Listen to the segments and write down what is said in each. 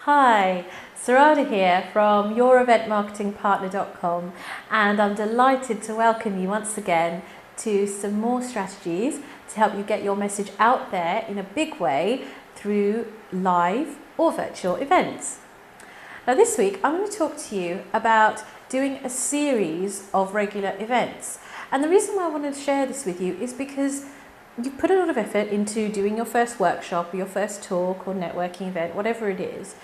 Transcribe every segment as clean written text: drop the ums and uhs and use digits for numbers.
Hi, Sarada here from YourEventMarketingPartner.com, and I'm delighted to welcome you once again to some more strategies to help you get your message out there in a big way through live or virtual events. Now this week I'm going to talk to you about doing a series of regular events, and the reason why I wanted to share this with you is because you've put a lot of effort into doing your first workshop or your first talk or networking event, whatever it is.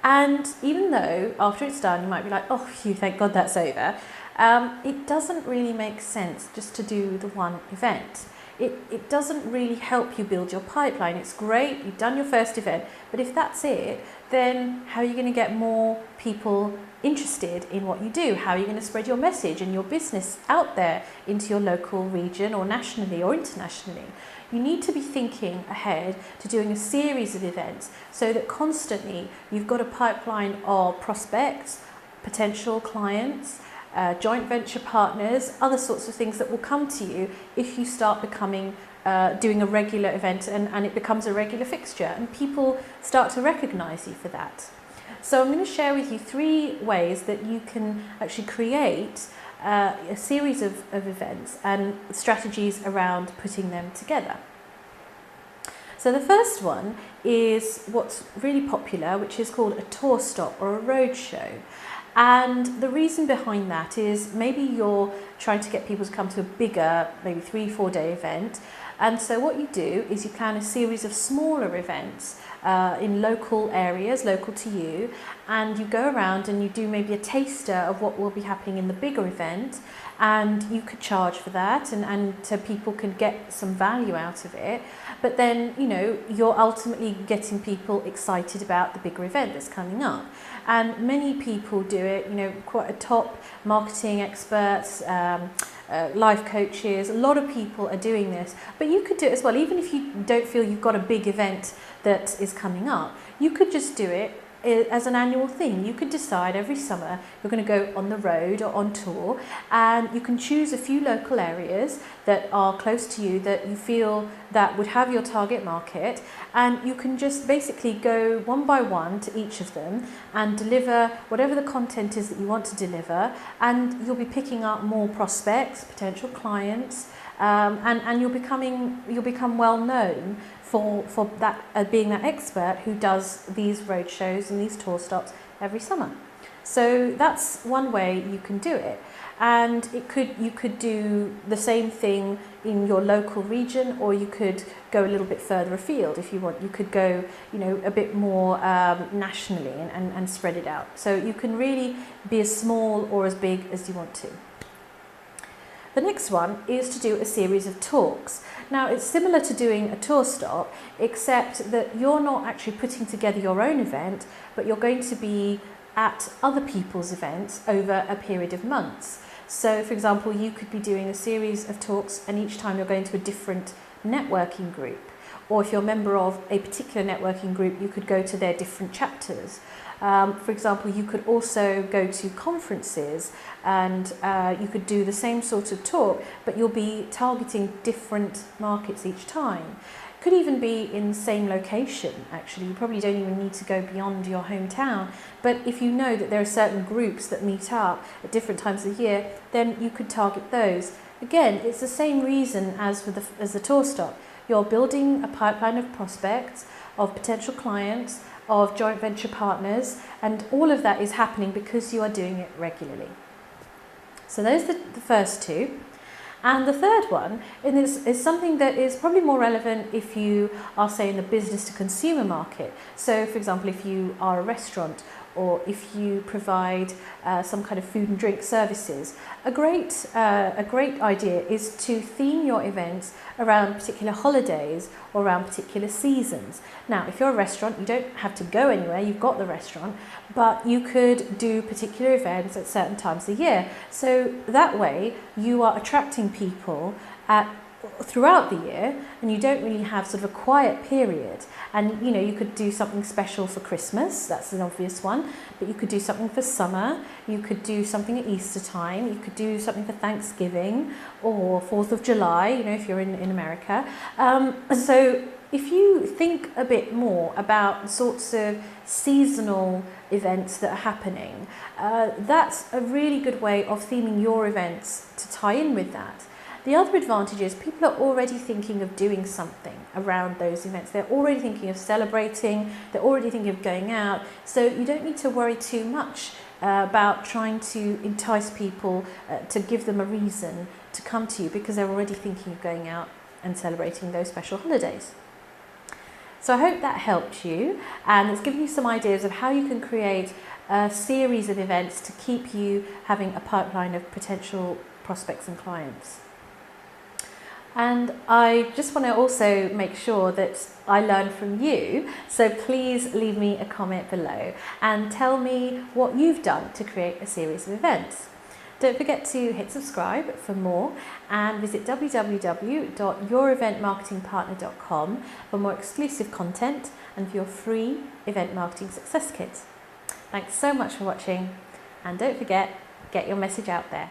And even though after it's done, you might be like, oh, phew, thank God that's over. It doesn't really make sense just to do the one event. It doesn't really help you build your pipeline. It's great, you've done your first event, but if that's it, then how are you going to get more people interested in what you do? How are you going to spread your message and your business out there into your local region or nationally or internationally? You need to be thinking ahead to doing a series of events so that constantly you've got a pipeline of prospects, potential clients, joint venture partners, other sorts of things that will come to you if you start becoming doing a regular event and it becomes a regular fixture and people start to recognize you for that. So I'm going to share with you 3 ways that you can actually create a series of events and strategies around putting them together. So the first one is what's really popular, which is called a tour stop or a road show. And the reason behind that is maybe you're trying to get people to come to a bigger, maybe 3-4 day event. And so what you do is you plan a series of smaller events in local areas, local to you, and you go around and you do maybe a taster of what will be happening in the bigger event, and you could charge for that and so people can get some value out of it. But then, you know, you're ultimately getting people excited about the bigger event that's coming up. And many people do it, you know, quite a top marketing experts, life coaches, a lot of people are doing this, but you could do it as well. Even if you don't feel you've got a big event that is coming up, you could just do it as an annual thing. You could decide every summer you're going to go on the road or on tour, and you can choose a few local areas that are close to you that you feel that would have your target market, and you can just basically go one by one to each of them and deliver whatever the content is that you want to deliver, and you'll be picking up more prospects, potential clients, and you'll become well known for that being that expert who does these road shows and these tour stops every summer. So that's one way you can do it, and you could do the same thing in your local region, or you could go a little bit further afield if you want. You could go, you know, a bit more nationally and spread it out. So you can really be as small or as big as you want to. The next one is to do a series of talks. Now it's similar to doing a tour stop, except that you're not actually putting together your own event, but you're going to be at other people's events over a period of months. So for example, you could be doing a series of talks and each time you're going to a different networking group. Or if you're a member of a particular networking group, you could go to their different chapters. For example, you could also go to conferences and you could do the same sort of talk, but you'll be targeting different markets each time. Could even be in the same location, actually. You probably don't even need to go beyond your hometown. But if you know that there are certain groups that meet up at different times of the year, then you could target those. Again, it's the same reason as the tour stop. You're building a pipeline of prospects, of potential clients, of joint venture partners, and all of that is happening because you are doing it regularly. So those are the first 2. And the third one is something that is probably more relevant if you are, say, in the business to consumer market. So for example, if you are a restaurant or if you provide some kind of food and drink services, a great idea is to theme your events around particular holidays or around particular seasons. Now, if you're a restaurant, you don't have to go anywhere, you've got the restaurant, but you could do particular events at certain times of the year. So that way you are attracting people throughout the year, and you don't really have sort of a quiet period. And you know, you could do something special for Christmas, that's an obvious one, but you could do something for summer, you could do something at Easter time, you could do something for Thanksgiving or 4th of July, you know, if you're in America. So if you think a bit more about sorts of seasonal events that are happening, that's a really good way of theming your events to tie in with that. The other advantage is people are already thinking of doing something around those events. They're already thinking of celebrating, they're already thinking of going out, so you don't need to worry too much about trying to entice people to give them a reason to come to you, because they're already thinking of going out and celebrating those special holidays. So I hope that helped you, and it's given you some ideas of how you can create a series of events to keep you having a pipeline of potential prospects and clients. And I just want to also make sure that I learn from you, so please leave me a comment below and tell me what you've done to create a series of events. Don't forget to hit subscribe for more, and visit www.youreventmarketingpartner.com for more exclusive content and for your free event marketing success kit. Thanks so much for watching, and don't forget, get your message out there.